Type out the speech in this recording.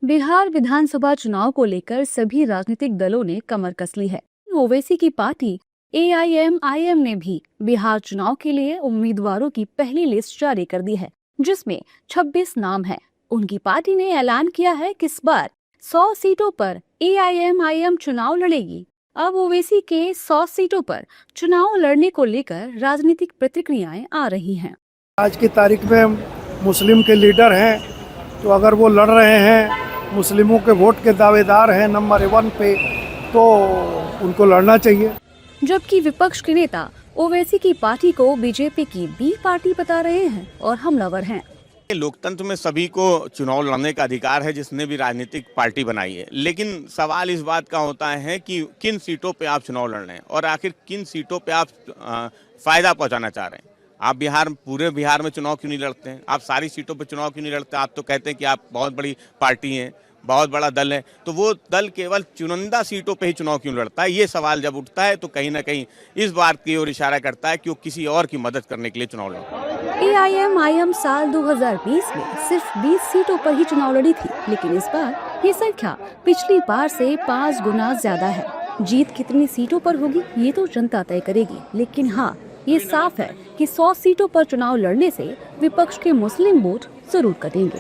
बिहार विधानसभा चुनाव को लेकर सभी राजनीतिक दलों ने कमर कस ली है। ओवैसी की पार्टी AIMIM ने भी बिहार चुनाव के लिए उम्मीदवारों की पहली लिस्ट जारी कर दी है, जिसमें 26 नाम हैं। उनकी पार्टी ने ऐलान किया है कि इस बार 100 सीटों पर AIMIM चुनाव लड़ेगी। अब ओवैसी के 100 सीटों पर चुनाव लड़ने को लेकर राजनीतिक प्रतिक्रियाएं आ रही हैं। आज की तारीख में मुस्लिम के लीडर हैं, तो अगर वो लड़ रहे हैं, मुस्लिमों के वोट के दावेदार हैं नंबर 1 पे, तो उनको लड़ना चाहिए। जबकि विपक्ष के नेता ओवैसी की पार्टी को बीजेपी की बी पार्टी बता रहे हैं और हमलावर हैं। लोकतंत्र में सभी को चुनाव लड़ने का अधिकार है, जिसने भी राजनीतिक पार्टी बनाई है, लेकिन सवाल इस बात का होता है कि किन सीटों पे आप चुनाव लड़ रहे हैं और आखिर किन सीटों पे आप फायदा पहुंचाना चाह रहे हैं। आप पूरे बिहार में चुनाव क्यों नहीं लड़ते हैं? आप सारी सीटों पे चुनाव क्यों नहीं लड़ते? आप तो कहते हैं कि आप बहुत बड़ी पार्टी हैं, बहुत बड़ा दल है, तो वो दल केवल चुनिंदा सीटों पे ही चुनाव क्यों लड़ता है? ये सवाल जब उठता है तो कहीं ना कहीं इस बात की ओर इशारा करता है कि वो किसी और की मदद करने के लिए चुनाव लड़ता है। AIMIM साल 2020 में सिर्फ 20 सीटों पर ही चुनाव लड़ी थी, लेकिन इस बार ये संख्या पिछली बार से 5 गुना ज्यादा है। जीत कितनी सीटों पर होगी ये तो जनता तय करेगी, लेकिन हाँ, ये साफ है कि 100 सीटों पर चुनाव लड़ने से विपक्ष के मुस्लिम वोट जरूर कटेंगे।